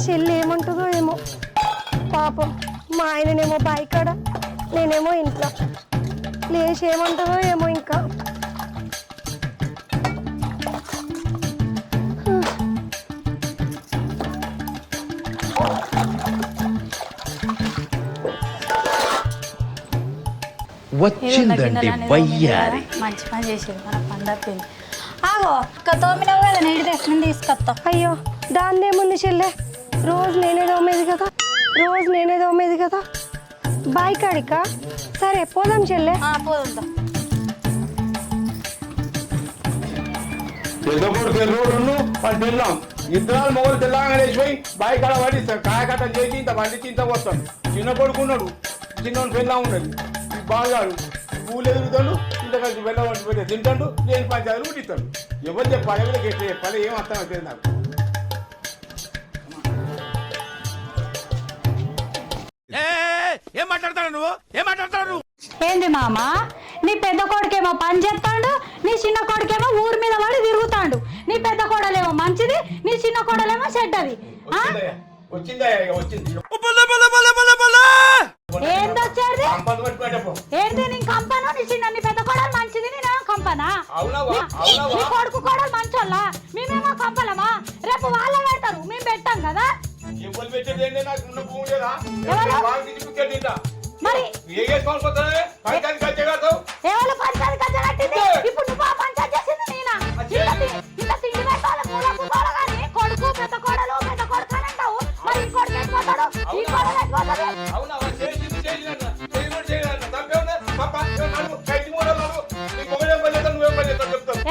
చెల్లి ఏమంటుందో ఏమో పాపం. మా ఆయననేమో బాయికాడ, నేనేమో ఇంట్లో. లేచి ఏమంటుందో ఏమో ఇంకా. వచ్చిందండి వయ్యారి. మంచి పని చేసేది మన పండగ. ఆగో తోమినావు కదా, నీటి తెచ్చిన తీసుకొస్తా. అయ్యో దాన్నేముంది చెల్లె, రోజు నేనే తోమేది కదా. బాయికాడికా? సరే పోదాం చెల్లె. పోదా ఇద్దరు మొగలు తెల్లంగా లేచిపోయి బాయి కాడ పడి కాయకట్టం చేసి ఇంత పండించి ఇంత వస్తాడు. చిన్న కొడుకున్నాడు, చిన్న పెళ్ళా ఉన్నది. బాగాడు పూలు ఎదుగుతాడు, ఇంత కలిసి వెళ్ళవంటి పెట్టి తింటాడు, లేని పంచాయతీలు ఉట్టిస్తాడు. ఎవరు చెప్పాలి, ఎవరికి ఎట్లా చెప్పాలి, ఏం అర్థం అవుతుంది నాకు. ఏం మాట్లాడతాడు నువ్వు? ఏంది మామ, నీ పెద్ద కొడుకేమో పని చేస్తాడు, నీ చిన్న కొడుకేమో ఊరి మీద పడి తిరుగుతాడు. నీ పెద్ద కోడలేమో మంచిది, నీ చిన్న కోడలేమో చెడ్డది. ఏందొచ్చేది? ఏంది నీ కంపను? నీ చిన్న నీ పెద్ద కోడలు మంచిది, నేనేమో కంపనా? నీ కొడుకు కోడలు మంచోళ్ళ, మేమేమో కంపలమా? రేపు వాళ్ళే పెడతారు, మేము పెట్టాం కదా. మరి ఎవరు పంచాయతీ కట్టేది? ఇప్పుడు నువ్వు పంచాయతీ చేసింది నేనా? ఇంత తిండి పెట్టాలి కానీ కొడుకు పెద్ద కోడలు పెద్ద కొడుకు అని అంటావు. మరి ఈ కొడుకు ఎట్టిపోతాడు, ఈ కోడలు ఎట్టిపోతుంది?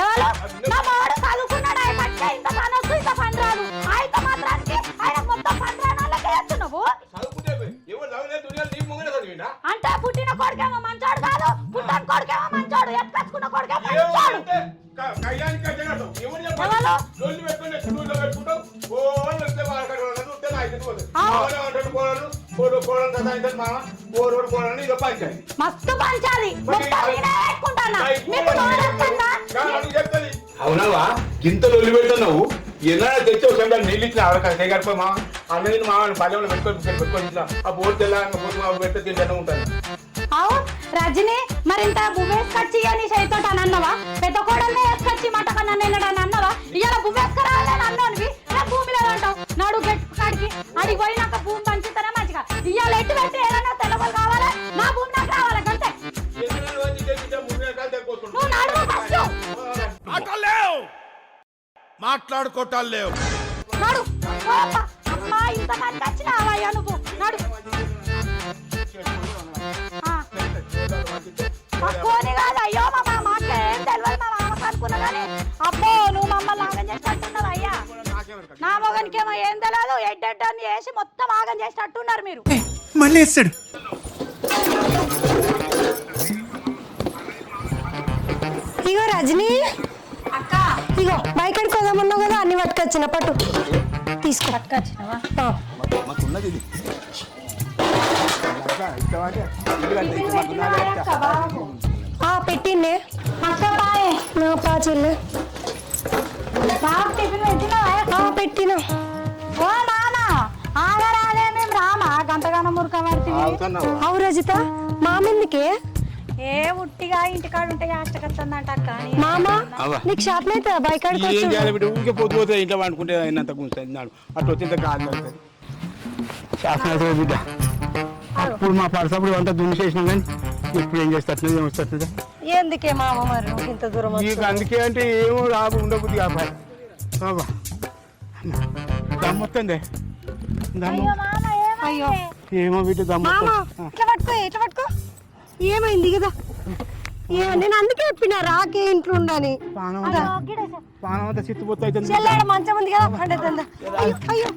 ఎవరు నా మావాడు చదువుకున్నాడు, ఆయన పట్టే ఇంత పని వస్తూ ఇంత పని రాదు. ఆయన మాత్రానికి ఆయన మొత్తం పని రానోళ్ళకే చేస్తున్నావు. అంటే పుట్టిన కొడుకేమో మంచోడు కాదు, పుట్టని కొడుకేమో మంచోడు, ఎత్తుకొచ్చుకున్న కొడుకేమో మంచోడు. మస్తు పంచాలి. అవునవా ఇంత లొల్లి పెడుతున్నావు? ఏదైనా తెచ్చావు సండా నీళ్ళు ఇచ్చిన ఆడకాయ గడిపోయి మా అన్నది మా పల్లెలు పెట్టుకొని ఆ బోర్డు తెల్లాక బోర్డు పెడితే తింటూనే ఉంటాను. అవు రజని, మరింత బువ్వేసుకొచ్చి అని చేతోట అని అన్నవా? పెద్ద కోడల్ని వేసుకొచ్చి మటకన్నా నిన్నడా అని అన్నవా? ఇవాళ బువ్వేసుకురావాలని అన్నోనివి నా భూమి లేదంటావు. నడు గట్టి కాడికి అడిగి పోయినాక భూమి పంచుతానే మంచిగా. ఇవాళ ఎట్టు పెట్టి ఏదైనా తెల్లగోలు కావాలా, నా భూమి నాకు రావాలి అంతే. నువ్వు నడువు ఫస్ట్. మాట్లాడుకోవటాలు లేవు. నడు అమ్మా, ఇంతమంది వచ్చినావయ్యా నువ్వు. నడు కోని కాదు. అయ్యో మా మామకి ఏం తెలియదు, మా మామకు అనుకున్నా కానీ అబ్బో నువ్వు మమ్మల్ని ఆగం చేసినట్టున్నావు అయ్యా. నా మొగనికేమో ఏం తెలియదు, ఎడ్డెడ్డని వేసి మొత్తం ఆగం చేసినట్టున్నారు మీరు. మళ్ళీ వేస్తాడు. ఇగో రజనీ అక్క, ఇగో బైక్ కోదామన్నావు కదా, అన్ని పట్టుకొచ్చిన పట్టు తీసుకో. పట్టుకొచ్చినవా? పెట్టిండే అక్క బాయ్. నా పా చెల్లె బాబు టిఫిన్ పెట్టినా? పెట్టినా. ఓ నాన్న ఆగరాలే, మేము రామా గంటగానం మురక పడుతుంది. అవు రజిత మామెందుకే? ఏ ఉట్టిగా ఇంటికాడ ఉంటే అష్టకత్తుందంట అక్క. మామ నీకు షాప్ అయితే బైక్ ఊరికే పొద్దు పోతే ఇంట్లో వండుకుంటే అయినంత కూర్చున్నాడు అటు వచ్చింత కాదు బిడ్డ. అప్పుడు మా పరిసప్పుడు అంతా దుమ్ము చేసినాం కానీ ఇప్పుడు ఏం చేస్తుంది ఏమొస్తుంది ఎందుకే మామ మరి ఇంత దూరం నీకు? అందుకే అంటే ఏమో రాబు ఉండబుద్ది కాబట్టి దమ్మొస్తుంది. అయ్యో ఏమో బిడ్డ దమ్మ. ఇట్లా పట్టుకో. ఏమైంది కదా? నేను అందుకే చెప్పిన రాకే ఇంట్లో ఉండని. పానం అంతా చిత్తుపోతే చెల్లాడ మంచం ఉంది కదా. అయ్యో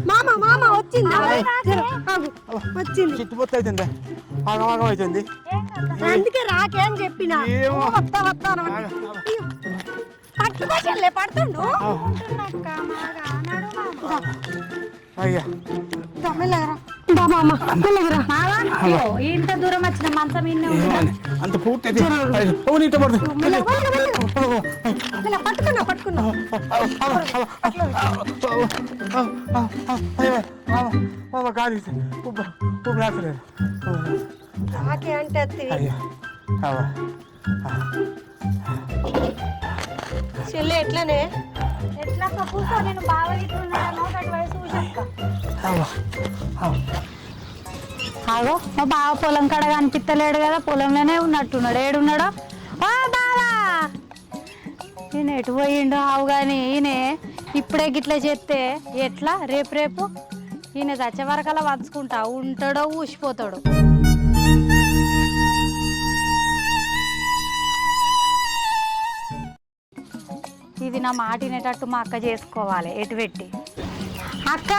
మామ మామ వచ్చింది చిత్తుపోతే అవుతుంది, ఆగమాగం అవుతుంది. అందుకే రాకే అని చెప్పిన. వస్తాను పట్టుకో చెల్లె, పడుతుండు. అయ్యా మెల్లగరా మామ, మెల్లగరా. అయ్యో, ఇంత దూరం వచ్చిన మంచం ఇన్నే ఉందా? అంత పూర్తి అయితే ఓ నీతో పడుతుంది పట్టుకున్నా కాదు ఉప్పు రాసలేదు నాకే అంటే అత్తి చెల్లి ఎట్లనే ఎట్లా అక్క కూర్చో, నేను బాగా ఇట్లున్నాను అటు వయసు చూసేస్తా. ఆగో మా బావ పొలం కాడ కనిపిస్తలేడు కదా, పొలంలోనే ఉన్నట్టున్నాడు. ఏడున్నాడో? ఓ బావా, ఈయన ఎటు పోయిండు? ఆవు కానీ ఈయన ఇప్పుడే గిట్లా చేస్తే ఎట్లా? రేపు ఈయన చచ్చే వరకలా వంచుకుంటా ఉంటాడో ఊసిపోతాడు. ఇది నా మాట వినేటట్టు మా అక్క చేసుకోవాలి. ఎటు పెట్టి అక్క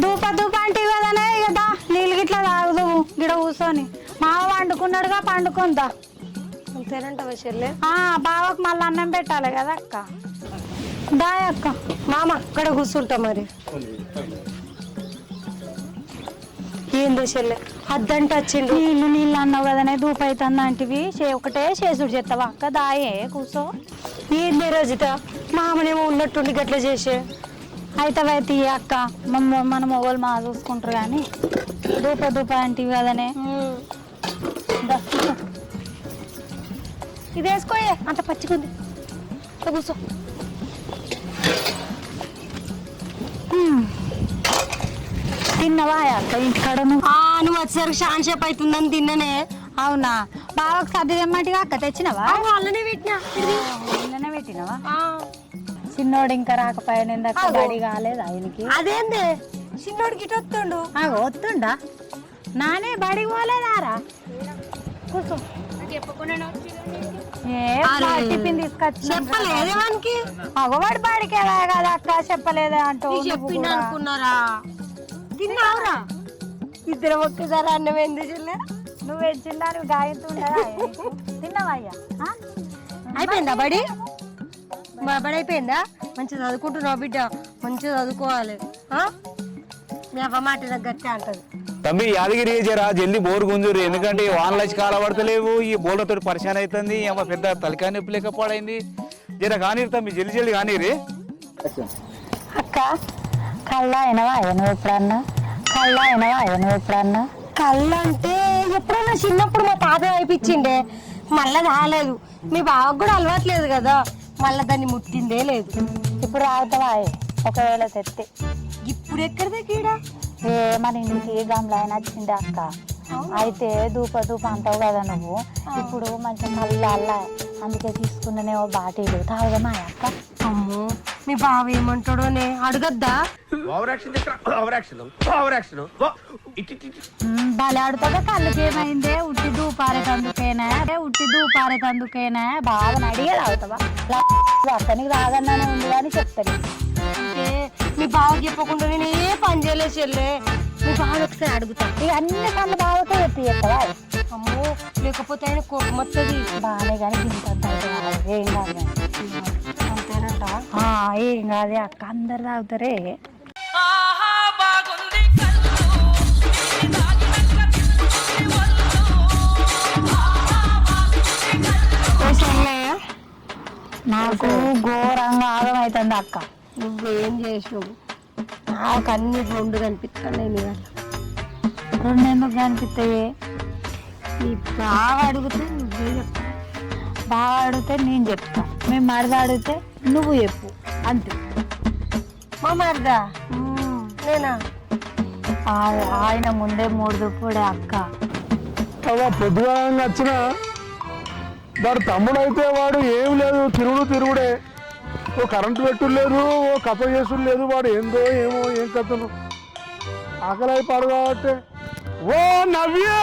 దూప అంటే కదనే కదా, నీళ్ళు గిట్లా తాగుదు గిడ కూర్చొని. మావ వండుకున్నాడుగా, పండుకుందా. అంతేనంటావా చెల్లె? బావకు మళ్ళీ అన్నం పెట్టాలి కదా అక్క. దాయ్ అక్క. మామ అక్కడ కూర్చుంటా మరి. ఏందో చెల్లె అద్దంటే వచ్చిండు. నీళ్ళు అన్నావు కదనే, దూప అవుతుంది అంటివి ఒకటే చేసుడు చేస్తావా అక్క? దాయే కూర్చో. ఏంది రోజుత మామనేమో ఉన్నట్టుండి గట్లా చేసే. అయితే అక్క మన మొగోళ్ళు మా చూసుకుంటారు కానీ దూప అంటివి కదనే. ఇది వేసుకోయే, అంత పచ్చిగుంది. కూర్చో. తిన్నవా అక్క ఇంటికాడ? నువ్వు వచ్చేసరికి షాన్ షేప్ అవుతుందని తిన్ననే. అవునా? బావకు సర్ది తెమ్మంటిగా అక్క, తెచ్చినవా? అలానే పెట్టినా. ఇళ్ళనే పెట్టినవా? చిన్నోడు ఇంకా రాకపోయాను, ఇందాక బడి కాలేదు ఆయనకి. అదేంది చిన్నోడు గిట వస్తుండు. వస్తుండా? నానే బడికి పోలేదారా? కూర్చో. టిఫిన్ తీసుకొచ్చి చెప్పలేదే వానికి. మగవాడి బడికి ఎలా కదా అక్క, చెప్పలేదా అంటూ చెప్పిండు అనుకున్నారా? తిన్నావురా? ఇద్దరు ఒక్కసారి అన్నం ఏంది చెల్లె? నువ్వు వచ్చిందా? నువ్వు గాయంతుండదా? తిన్నావా అయ్యా? అయిపోయిందా బడి? బడి అయిపోయిందా? మంచిగా చదువుకుంటున్నావు బిడ్డ, మంచిగా చదువుకోవాలి. మీ అవ్వ మాట దగ్గర అంటది. తమ్మి యాదగిరి జరా జల్దీ బోర్ గుంజురు, ఎందుకంటే వానలు వచ్చి కాల పడతలేవు. ఈ బోర్లతో పరిశాన్ అవుతుంది. ఏమో పెద్ద తలకాయ నొప్పి లేక పాడైంది. జర కానీరు తమ్మి, జల్దీ కానీరి. అక్క కళ్ళ అయినవా నువ్వు ఎప్పుడన్నా? కళ్ళు అంటే ఎప్పుడన్నా చిన్నప్పుడు మా తాత అయిపించిండే, మళ్ళా రాలేదు. మీ బావకు కూడా అలవాట్లేదు కదా, మళ్ళా దాన్ని ముట్టిందే లేదు. ఇప్పుడు రావుతావా ఒకవేళ తెత్తే? ఇప్పుడు ఎక్కడిదే కీడా? మన ఇంటికి గమలా నచ్చిండే అక్క. అయితే దూప అంటావు కదా నువ్వు. ఇప్పుడు మంచిగా కళ్ళు అల్లా, అందుకే తీసుకున్నానేవో బాటీలు తాగుదామా అక్క? అమ్మో, మీ బావ ఏమంటాడోనే అడగద్దా? భలే ఆడుతుందా? కళ్ళకి ఏమైందే? ఉట్టి దూపారేతందుకేనా బాగా అడిగే తాగుతావా? అక్కనికి రాదన్నానే ఉంది కానీ చెప్తాను. అంటే మీ బావకి చెప్పకుండా నేను ఏ పని చేయలేదు చెల్లె. మీ బావ ఒకసారి అడుగుతా. ఇక అన్ని కళ్ళు బావతో చెప్పి చెప్తావా? అమ్మో, లేకపోతే ఆయన కోపం వస్తుంది. బాగానే కానీ ఇంత ఏం కాదు. అంతేనంట? ఏం కాదే అక్క, అందరు తాగుతారే. నాకు ఘోరంగా ఆగం అవుతుంది అక్క. నువ్వేం చేసావు? నాకు అన్ని రెండు కనిపిస్తున్నాయి. నీ వల్ల రెండు ఎందుకు కనిపిస్తాయి? నీ బావ అడిగితే నువ్వే చెప్తావు. బాగా అడిగితే నేను చెప్తా, మేము మరద అడిగితే నువ్వు చెప్పు, అంతే. మా మరదా నేనా? ఆయన ముందే 3 దుప్పుడే అక్క. పొద్దుగా వచ్చిన వాడు తమ్ముడు అయితే వాడు ఏం లేదు, తిరుగుడే. ఓ కరెంటు పెట్టుడు లేదు, ఓ కథ చేసుడు లేదు. వాడు ఏందో ఏమో ఏం కథను ఆకలి అయిపోడు కాబట్టి. ఓ నవ్యే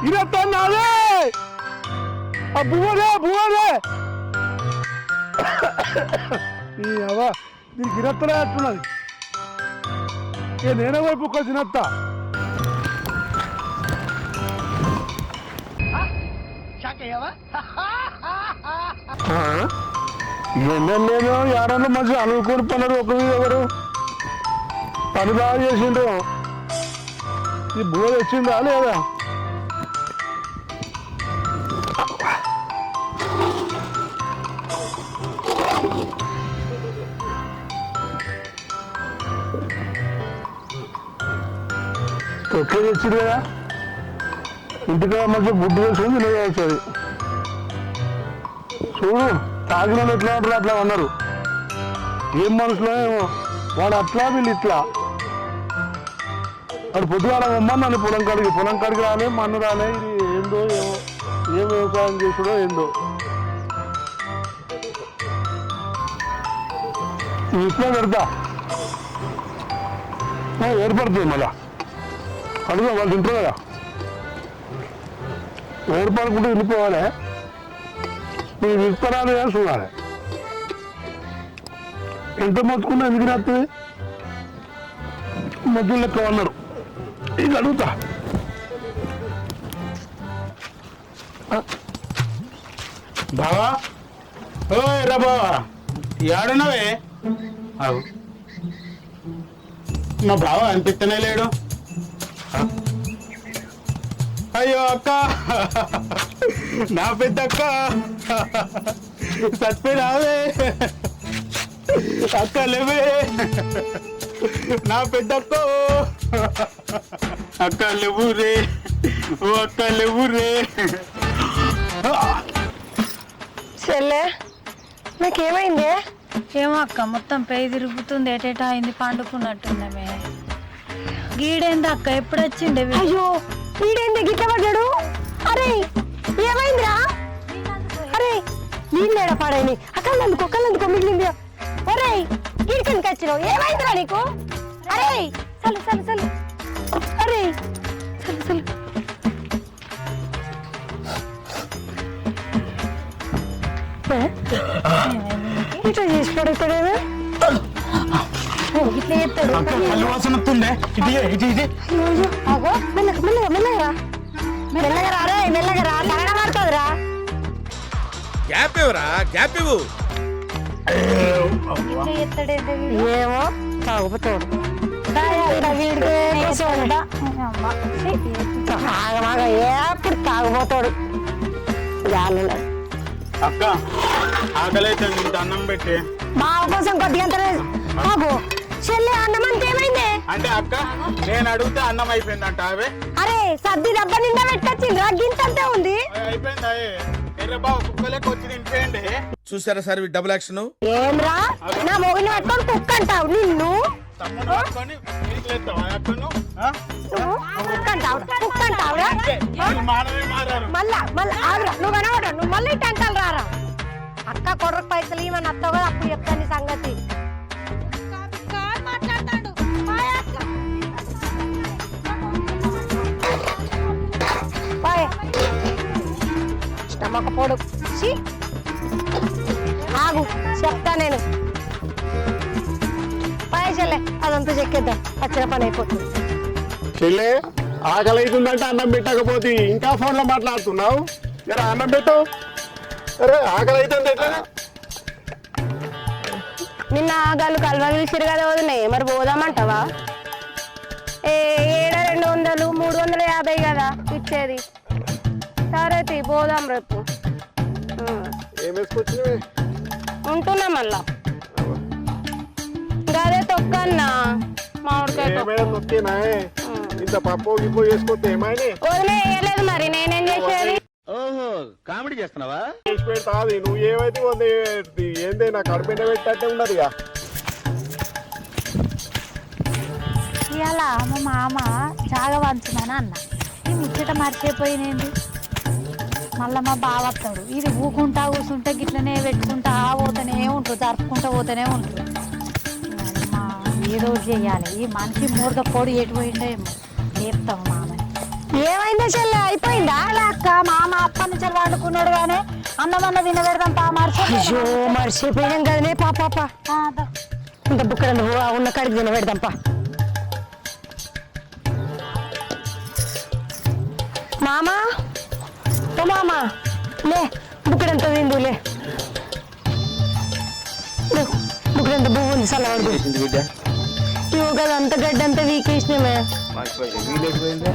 ఇరతో నాదే బువ్వదే ఈ అవ్వ దీనికి ఇరత్తలే అట్టున్నది. నేనే వైపు ఒక్క తినత్తా. ఎన్నెల్లేదో ఎవరన్నా మంచిగా అనుకుని పన్నారు ఒక ఎవరు పని బాగా చేసిండు. ఈ బోర్ వచ్చిందా లేదా? తొక్కే తెచ్చింది కదా, ఇంటికి మంచిగా బుద్ధి వేసుకుని తినగలుగుతుంది. చూడు తాగిన వాళ్ళు ఎట్లా ఉంటారు అట్లా ఉన్నారు. ఏం మనుషులో ఏమో, వాడు అట్లా వీళ్ళు ఇట్లా. వాడు పొద్దుగాల నన్ను పొలం కాడికి రాలే, మన్ను రాలే. ఇది ఏందో ఏమో, ఏం వ్యవసాయం చేసుడో ఏందో. ఇట్లా పెడతా ఏర్పడుతుంది. మళ్ళా అడుగు వాళ్ళు తింటారు కదా, ఏర్పడుకుంటూ వెళ్ళిపోవాలి. మీరు ఇస్తారాలి అని చూడాలి. ఎంత మొత్తుకున్నా ఎందుకు రాస్తుంది? మొద్దులు లెక్క అన్నారు. ఇది అడుగుతా. బావా, ఓ ఎర్రా బావా, ఏడున్నావే? మా బావ అనిపిస్తనే లేడు. అయ్యో అక్క, నా పెద్ద అక్క చచ్చిపోయినావే. అక్క లేవే, నా పెద్ద అక్క లేవు రే, ఓ అక్క లేవు రే. చెల్లె నాకేమైంది? ఏమో అక్క, మొత్తం పేయి తిరుగుతుంది, ఎటేటా అయింది, పండుకున్నట్టుందమే. గీడేంది అక్క, ఎప్పుడు వచ్చిండే? అయ్యో వీడేంది గిట్ల పడ్డాడు? అరే ఏమైందిరా? అరే నీళ్ళేడ పాడైంది. కళ్ళందుకో మిగిలింది. అరే గిడికనికి వచ్చినావు, ఏమైందిరా నీకు? అరే చలు. అరే చలు. ఇట్లా చేసి పడుతాడేమో, ఇట్లా చెప్తాడు. కళ్ళు వాసన వస్తుండే. ఇది అగో మెల్లగా రా, తరగ పడుతుందిరా. గ్యాప్ ఇవ్వరా, గ్యాప్ ఇవ్వు. ఏమో తాగుతాడు. ఎప్పుడు తాగుపోతాడు. అక్క ఆకలి అయితే ఇంత అన్నం పెట్టి బావ కోసం కొద్దిగా బాబు చెల్లి అన్నం అంటే ఏమైంది? అంటే అక్క నేను అడిగితే అన్నం అయిపోయిందంట. అవే అరే సర్ది డబ్బ నిండా పెట్టచ్చింది, గింతంతే ఉంది. అయిపోయిందా? ఎర్రబాబు కుక్కలేక వచ్చి తింటేయండి. చూసారా సార్ డబుల్ యాక్షన్? ఏమ్రా నా మొగిని పట్టుకొని కుక్క అంటావు? నిన్ను తమ్ముడు పట్టుకొని నీకు లేస్తావా అక్కను? కుక్క అంటావురా? మానవే మారారు. మళ్ళా ఆగురా, నువ్వు కనవడా, నువ్వు మళ్ళీ టెంటలు రారా. అక్క కొర్రకు పైసలు ఇవన్నీ అత్తవు కదా, అప్పుడు చెప్తాను నీ సంగతి. నమ్మక పోడు. ఆగు చెప్తా నేను. పైసలే అదంతా చెక్కేద్దాం, వచ్చిన పని అయిపోతుంది. చెల్లె ఆకలి అవుతుందంటే అన్నం పెట్టకపోతే ఇంకా ఫోన్లో మాట్లాడుతున్నావు. జర అన్నం పెట్టు. అరే ఆకలి అవుతుంది ఎట్లా? నిన్న ఆగాలు కలవ పిలిచిరు కదా వదినాయి, మరి పోదామంటావా? 200 350 కదా ఇచ్చేది. సరే తీ పోదాం రేపు. ఏం వేసుకొచ్చినవే? ఉంటున్నా మళ్ళా గదే తొక్కన్నా మామిడికాయ నొక్కేనా? ఇంత పప్పు గిప్పు వేసుకొస్తే ఏమైనా వదిలే వేయలేదు, మరి నేనేం చేసేది? ఓహో కామెడీ చేస్తున్నావా? చేసి పెడతాది. నువ్వు ఏమైతే ఏందే నా కడుపు ఎండ పెట్టట్టే ఉన్నది. ఇవాళ మా మామ జాగా వంచుమని అన్న, ఈ ముచ్చట మర్చిపోయినేంది. మళ్ళీ మా బావ వస్తాడు, ఇది ఊకుంటా కూర్చుంటే గిట్లనే పెట్టుకుంటా పోతూనే ఉంటారు, జరుపుకుంటూ పోతూనే ఉంటారు. మా ఏదో చేయాలి. ఈ మనిషి మూడక పొడి ఎటు పోయిండో ఏమో చెప్తాము మామని. ఏమైందో చెల్లె, అయిపోయిందా? అక్క మామ అప్పటి నుంచి వండుకున్నాడు కానీ అన్నమన్న తినబెడదాం పా. మర్చిపోయినాం కదనే పాప. ఇంకా బుక్కడ ఉన్న కాడికి తినబెడదాం పా. మామా ఓ మామా లే, బుక్కడంత తిందులే. బుక్కడంత పువ్వు ఉంది, చల్లవాడు. ఇవ్వ కదా అంత గడ్డి అంతా వీకేసినామే. మర్చిపోయింది వీళ్ళు ఎటుపోయిందే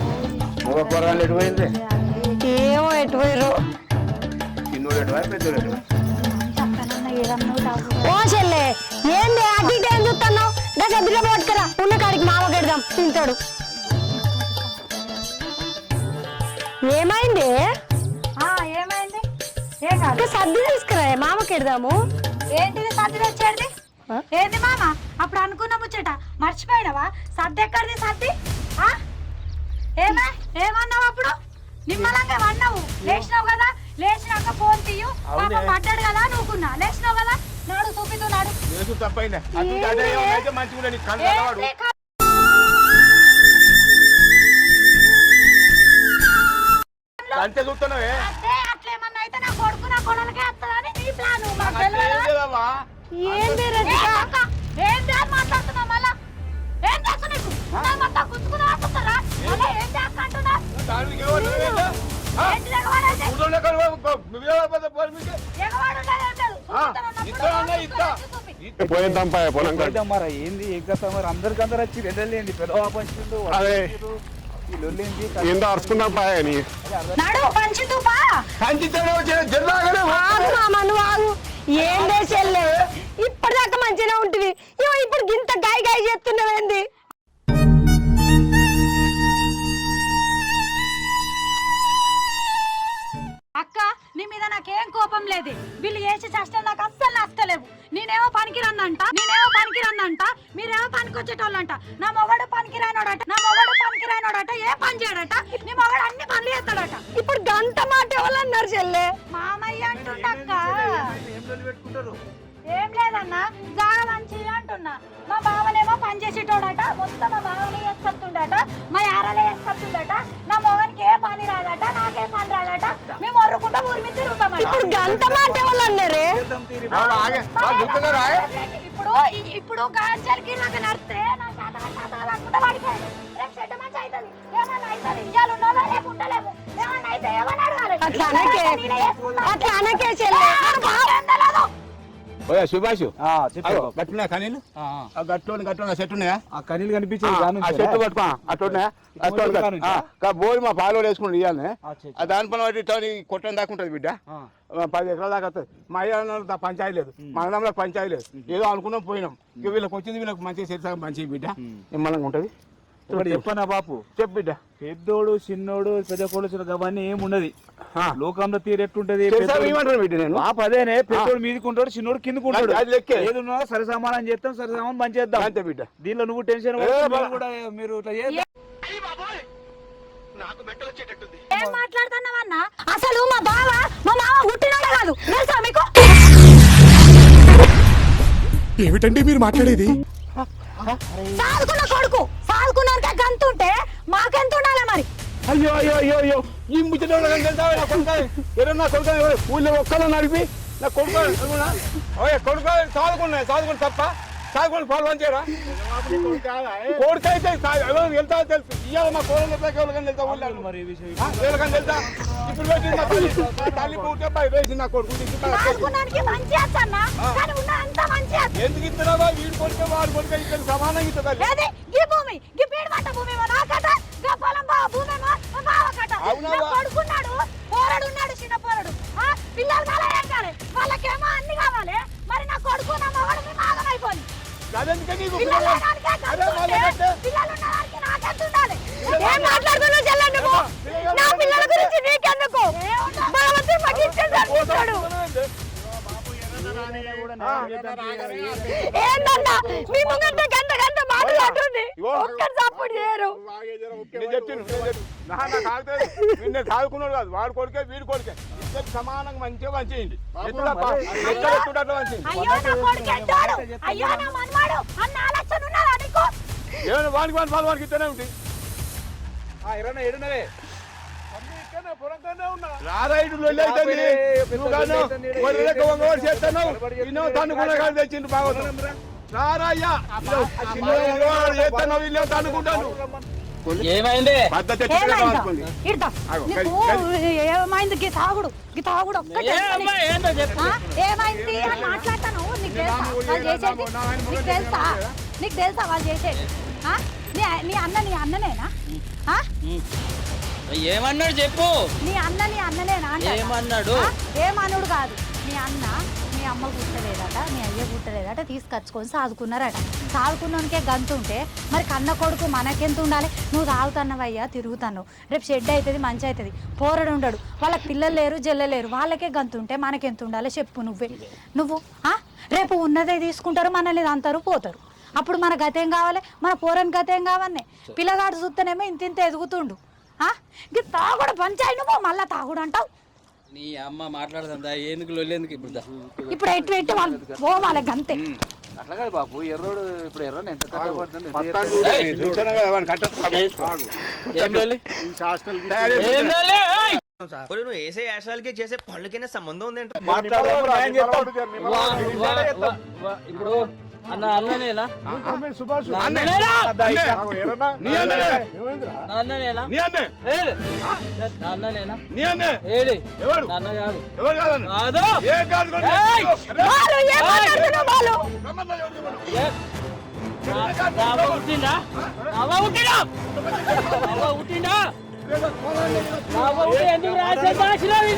మగ పొరగాళ్ళు ఎటుపోయిందే ఏమో ఎటు పోయిర్రు. చిన్నోడు ఎటువా పెద్దోడు ఎటువా ఓ చెల్లె ఏంది అటు ఇటు ఏం చూస్తున్నావు? నాకు ఎదురుగా పట్టుకరా ఉన్న కాడికి మామ పెడదాం తింటాడు. ఏమైంది? ఏమైంది? ఏం కాదు. ఇంకా సర్ది తీసుకురా మామకి ఎడదాము. ఏంటిది సర్ది తెచ్చేది? ఏంది మామ అప్పుడు అనుకున్న ముచ్చట మర్చిపోయినావా? సర్ది ఎక్కడిది సర్ది? ఏమన్నావు అప్పుడు? నిమ్మలంగా అన్నావు. లేచినావు కదా, లేచినాక ఫోన్ తీయు పాప పడ్డాడు కదా అనుకున్నా. లేచినావు కదా, నాడు చూపిస్తున్నాడు. తెలుసు తప్పైందే అటు అదే అయితే మంచిగా నీకు కళ్ళు తెల్లవాడు అంతే చూస్తున్నావే అట్లేమన్నా అయితే నా కొడుకు నా కొడలకే వస్తుందని నీ ప్లాన్. లేదమ్మా ఏంది రజిక? ఏంటి అని మాట్లాడుతున్నావు మళ్ళా? ఏం చేస్తా నీకు? మొత్తం గుంజుకుని వస్తున్నారా? మళ్ళా ఏం చేస్తా అంటున్నా? దానికి ఎవరు లేదే? ఏంటి ఎగవాడైతే? ఊళ్ళో ఎక్కడ పోయి మీకు ఎగవాడు ఉండేది ఏం లేదు. ఇస్తా అన్న ఇస్తా పోయేద్దాం పొలం కాడ. పోయిద్దాం మరి ఏంది ఎగ్గతా మరి అందరికందరు వచ్చి వెళ్ళలేండి పెద్ద పంచుతుండు అదే వీళ్ళొల్లేంది ఏందో అరుచుకుందాం పాయ నీ నడు పంచి తూపా. కంచితేనే జిల్లాగానే ఆగు మామ నువ్వు ఆగు. ఏందే చెల్లె ఇప్పటిదాకా మంచిగా ఉంటుంది. ఇప్పుడు గింత గాయ గాయ చేస్తున్నావేంది? అక్క నీ మీద నాకేం కోపం లేదు. వీళ్ళు చేసే చేష్టలు నాకు అస్సలు నచ్చలేవు. నేనేమో పనికిరాన్నంట, మీరేమో పనికొచ్చేటోళ్ళంట. నా మొగడు పనికిరానోడట, ఏ పని చేయడట. నీ మొగడు అన్ని పనులు చేస్తాడట. ఇప్పుడు గంట మాట ఎవరన్నారు చెల్లె? మామయ్య అంటుండక్క. ఏం లేదన్నా జాగా మంచి అంటున్నా. మా బావనేమో పని చేసేటోడట, మొత్తం మా బావనే వేసుకొస్తుండట, మా యారలే వేసుకొస్తుండట. నా మొగనికి ఏ పని రాదట, నాకే పని రాదట. మేము వరుకుంటా ఊరి మీద తిరుగుతామట. ఇప్పుడు గంట మాట ఎవరన్నారే? ఇప్పుడు గాంచలకి నాకు నడితే నా శాతం పడిపోయింది. రేపు చెడ్డ మంచి అవుతుంది. ఏమన్నా అవుతుంది ఇయ్యాలు ఉన్నోళ్ళ రేపు ఉండలేము. ఏమన్నా అయితే ఏమన్నా అడగాలి. అట్లా అనకే చెల్లె. ఓయ్ సుభాష్ చెప్పారు గట్టున్నా కనీలు గట్టున్నా చెట్టు ఉన్నాయా ఆ కనీలు కనిపించేది ఆ చెట్టు పట్టుకో అట్టున్నాయా బోరి మా పాలు వేసుకుని ఇవ్వాలి దాని పని బట్టి కొట్టడం దాకా ఉంటుంది బిడ్డ 10 ఎకరాల దాకా వస్తుంది. మా అయ్య పంచాయతీ లేదు, మా అన్నంలో పంచాయతీ లేదు. ఏదో అనుకున్నాం పోయినాం. ఇక వీళ్ళకి వచ్చింది వీళ్ళకి మంచిగా చేస్తాం మంచి బిడ్డ నిమ్మలంగా ఉంటుంది. చెప్పనా బాపు చెప్పు బిడ్డ. పెద్దోడు చిన్నోడు పెద్ద కొడుకు అవన్నీ ఏముండదు. లోకంలో తీరెట్టుంటది బిడ్డ నేను పాప అదేనే పెద్దోడు మీదకుంటాడు చిన్నోడు కిందకుంటాడు. అది లెక్కే. ఏది ఉన్నా సరి సమానం చేస్తాం, సరి సమానం పని చేద్దాం అంతే బిడ్డ. దీనిలో నువ్వు టెన్షన్ కూడా మీరు ఇట్లా చేద్దాం. ఏం మాట్లాడుతున్నావన్నా? అసలు మా బావ మా మామ పుట్టినాడే కాదు తెలుసా మీకు? ఏమిటండి మీరు మాట్లాడేది? సాదుకున్న కొడుకు సాదుకున్నాక గంతుంటే మాకెంత ఉండాలి మరి? అయ్యో అయ్యో అయ్యో అయ్యో ఈ ముచ్చట ఎవరన్నా కొడుకు ఊళ్ళో ఒక్కలో నడిపి నా కొడుకు కొడుకు చదువుకుని తప్ప చదువుకుని పాలు పంచారా కొడుకు అయితే వెళ్తా తెలుసు ఇవాళ మా కోడలు వెళ్తా మరి ఈ విషయం వెళ్తా ఇప్పుడు వేసింది తల్లి పూర్తి వేసింది నా కొడుకు సాదుకున్నానికి మంచి అచ్చన్నా కానీ ఉన్న అంత మంచి ఎందుకు ఇస్తున్నావా వీడు కొడుకే వాడు కొడుకే ఇక్కడ సమానంగా ఇస్తుందా ఏది ఈ భూమి ఈ పీడమంట భూమి మా నాకట గా పొలం బావ భూమి మా బావకట. నా కొడుకున్నాడు, పోరడు ఉన్నాడు, చిన్న పోరడు. పిల్లలు చాలా ఏంటాలి, వాళ్ళకేమో అన్ని కావాలి. మరి నా కొడుకు నా మగడు మీ మాగమైపోయి పిల్లలు ఉన్నదానికి నాకెంత ఉండాలి? ఏం మాట్లాడుతున్నావు చెల్లె నువ్వు? నా పిల్లల గురించి నీకెందుకు? బావతో పట్టించేది అనిపిస్తాడు. ఏందన్నా మీ ముంగంట గంట గంట మాట్లాడుతుంది. ఒక్కరు సపోర్ట్ చేయరు. చదువుకున్నాడు కాదు వాడు కొడుకే వీడి కొడుకే ఇద్దరు సమానంగా మంచిగా మంచిది. అయ్యో నా కొడుకు ఎడ్డాడు, అయ్యో నా మనవాడు అన్న ఆలోచన ఉన్నదా నీకు? ఏమైనా వానికి వాని పాలు వానికి ఇస్తూనే ఉంటుంది. ఏడున్నవే రారాయుడు తెచ్చిండు బాగుంది రారయ్యా అనుకుంటాను ఏమైంది? ఏమైంది గీ తాగుడు ఒక్కటే ఏమైంది అని మాట్లాడతాను. నీకు తెలుసా వాళ్ళు చేసేది? నీకు తెలుసా నీకు తెలుసా వాళ్ళు చేసేది ఆ? నీ అన్ననేనా ఆ? ఏమన్నాడు చెప్పు. నీ అన్ననేనా అంటే ఏమన్నాడు? ఏమన్నాడు కాదు, మీ అన్న మీ అమ్మ గుట్టలేదట, మీ అయ్య గుట్టలేదట, తీసుకొచ్చుకొని సాదుకున్నారట. సాదుకున్నానికే గంతు ఉంటే మరి కన్న కొడుకు మనకెంత ఉండాలి? నువ్వు తాగుతున్నావయ్యా, తిరుగుతున్నావు, రేపు షెడ్ అవుతుంది, మంచి అవుతుంది, పోరడు ఉండడు, వాళ్ళకి పిల్లలు లేరు, జల్లలేరు, వాళ్ళకే గంతు ఉంటే మనకెంత ఉండాలి చెప్పు నువ్వు రేపు ఉన్నదే తీసుకుంటారు, మనల్ని అంటారు, పోతారు. అప్పుడు మన గతేం కావాలి? మన పోరని గతేం కావాలి? పిల్లగాడు చూస్తేనేమో ఇంత ఎదుగుతుండు. తాగుడు పంచాయి, నువ్వు మళ్ళా తాగుడు అంటావు. నీ అమ్మ మాట్లాడుతుందా? ఎందుకు లొల్లేందుకు ఇప్పుడు? ఇప్పుడు ఎటు వాళ్ళు పోవాలి గంతే. అట్లా కాదు బాబు, ఎర్రోడు ఇప్పుడు ఎర్రని ఎంత కష్టపడుతుంది. నువ్వు వేసే యాశాలకి చేసే పళ్ళకైనా సంబంధం ఉందేంటో. ఇప్పుడు అన్ననేనా? సుభాష్ అన్ననేనా? ఏడి నాన్న కాదు. పుట్టిండా ఎందుకు రాసినావు?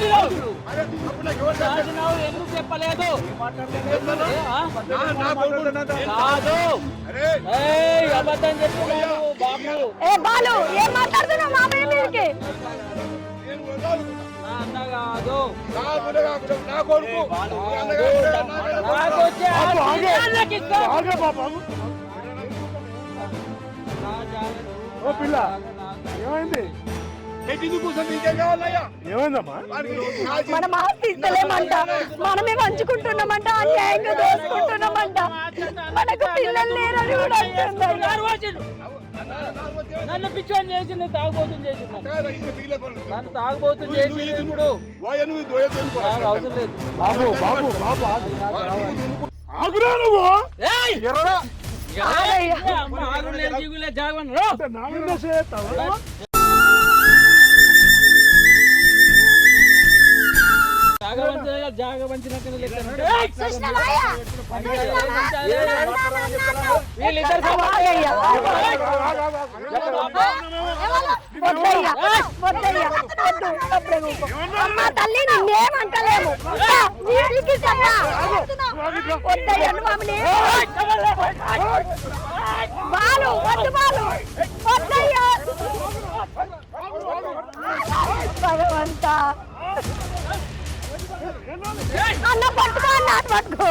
ఎందుకు చెప్పలేదు? కాదు అబద్ధం చెప్తున్నావు బాబు. ఏం మాట్లాడుతున్నావు మామయ్య మీదకి? అన్న కాదు, నా కొడుకు నాకు వచ్చే ఓ పిల్ల ఏమైంది? ఏమైందమ్మా? మనం ఆస్తి ఇస్తలేమంట, మనమే పంచుకుంటున్నామంట, అన్యాయంగా దోచుకుంటున్నామంట, మనకు పిల్లలు లేరని కూడా అంటుంది. నన్ను పిచ్చోని చేసింది, తాగుబోతుంది చేసింది, నన్ను తాగుబోతుంది చేసింది. ఇప్పుడు నాకు అవసరం లేదు. బాబు బాబు బాబు ఆగురా నువ్వు. జాగవన్ నా మీద చేస్తావా? జాగవంచినట్టు కృష్ణమాయ, అమ్మ తల్లి నిన్నేమంటలేము, బాలు వద్దు, బాలు వద్దయ్యా. భగవంత అన్న పట్టుకో, అన్న పట్టుకో.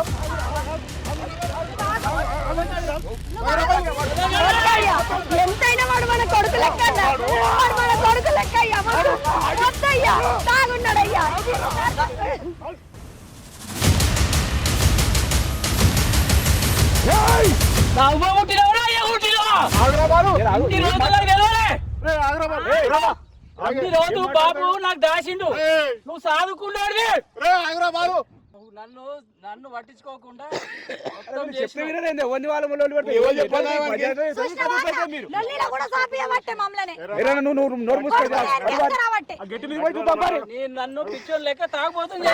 ఎంతైనా వాడు మన కొడుకు లెక్క అన్న, వాడు మన కొడుకు లెక్క అయ్యా. వద్దయ్యా, తాగున్నాడయ్యా. రోజు బాబు నాకు దాసిండు, నువ్వు సాదుకున్నాడు. నన్ను పట్టించుకోకుండా నన్ను పిచ్చోళ్ళు లెక్క తాగుపోతుంది.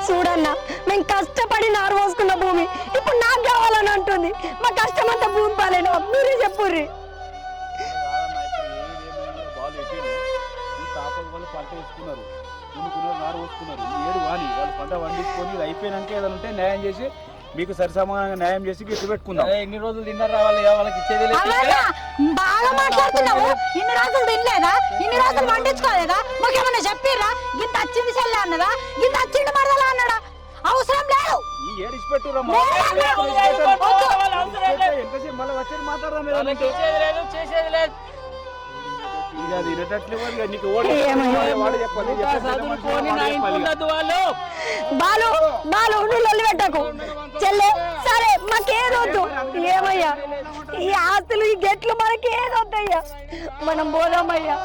చూడన్నా, మేము కష్టపడి నారు పోసుకున్న భూమి ఇప్పుడు నాకు కావాలని అంటుంది. మా కష్టం అంతా భూమి పాలేనా? మీరే చెప్పుర్రి. పంట వేసుకున్నారు, నారు పోసుకున్నారు, ఏడు కానీ వాళ్ళు పంట పండించుకొని ఇది అయిపోయినాక ఏదైనా ఉంటే న్యాయం చేసి మీకు సరిసమానంగా న్యాయం చేసి గిట్టు పెట్టుకుందాం. ఎన్ని రోజులు తిన్నారు రావాలి, వాళ్ళకి ఇచ్చేది బాగా మాట్లాడుతున్నావు. ఇన్ని రోజులు తినలేదా? ఇన్ని రోజులు పండించుకోలేదా? మాకేమన్నా చెప్పిర్రా? గింత వచ్చింది చెల్లె అన్నదా? గింత వచ్చింది మరదలా అన్నడా? అవసరం లేదు. ఏడిచి పెట్టురా మళ్ళీ వచ్చేది మాట్లాడదాం. చేసేది లేదు. బాలు బాలు నువ్వు పెట్టకు చెల్లె. సరే మాకేదొద్దు, ఏమయ్యా ఈ ఆస్తులు ఈ గెట్లు మనకేదొద్దయ్యా, మనం పోదామయ్యా.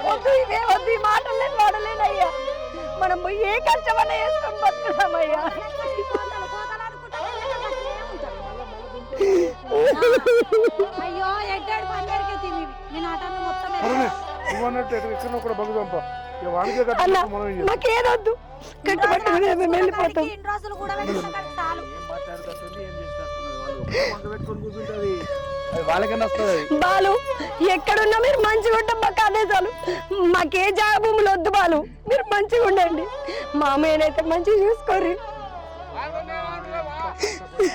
వద్దు, ఇవే వద్దు, ఈ మాటలు నేను వాడలేనయ్యా. మనం పోయి ఏ కష్టమన్నా వేసుకొని బతుకుదామయ్యా. అయ్యో ఎడ్డాడు పన్నెడికే తిని నేను ఆటను మొత్తం నువ్వన్నట్టు ఎక్కడ కూడా బంగు చంప వాడికే అన్న కట్టు మనం మాకేదొద్దు కట్టుబట్ట మీద మేము వెళ్ళిపోతాం. ఇన్ని రోజులు కూడా వెళ్ళిపోతాడు చాలు. పెట్టుకొని కూర్చుంటది వాళ్ళకన్నా వస్తుంది. బాలు ఎక్కడున్నా మీరు మంచిగా ఉంటాం, మాకు అదే చాలు. మాకే జాగ భూములు వద్దు బాలు, మీరు మంచిగా ఉండండి. మా అమ్మేనైతే మంచిగా చూసుకోర్రి.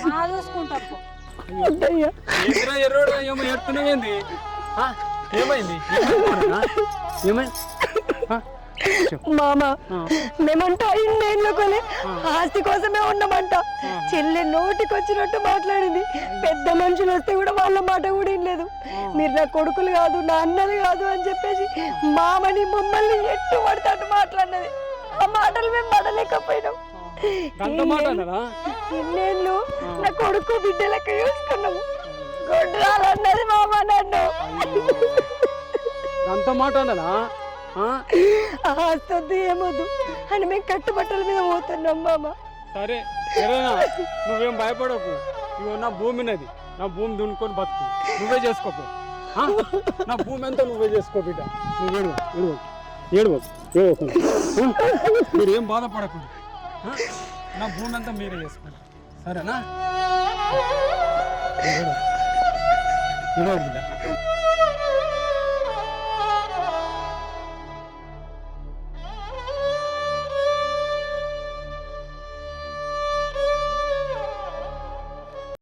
బాగా చూసుకుంటాం పో. వద్దయ్యా. ఏందిరా ఎర్రోడు ఏమో ఎడుతున్నావేంది? ఆ? ఏమైంది? ఏమైంది? ఆ? మామ మేమంట ఇన్నేళ్ళుకోలే ఆస్తి కోసమే ఉన్నామంట. చెల్లె నోటికి వచ్చినట్టు మాట్లాడింది. పెద్ద మనుషులు వస్తే కూడా వాళ్ళ మాట కూడా వినలేదు. మీరు నా కొడుకులు కాదు, నా అన్నలు కాదు అని చెప్పేసి మామని మమ్మల్ని ఎట్టు పడతాడు మాట్లాడినది. ఆ మాటలు మేము పడలేకపోయినాం. ఇన్నేళ్ళు నా కొడుకు బిడ్డ లెక్క చూసుకున్నాము. గొడ్రాలన్నది మామ నన్ను. అంత మాట అన్నదా? ఆస్తొద్దు ఏమొద్దు అని మేము కట్టుబట్టల మీద పోతున్నాం మామ. సరే సరేనా, నువ్వేం భయపడకు. ఇగో నా భూమి నది, నా భూమి దున్నుకొని బతుకు, నువ్వే చేసుకోపో. ఆ? నా భూమి అంతా నువ్వే చేసుకో బిడ్డ. నువ్వు ఏడవకు. మీరు ఏం బాధపడకుండా నా భూమి అంతా మీరే చేసుకోండి, సరేనా? ఏడవకు బిడ్డ.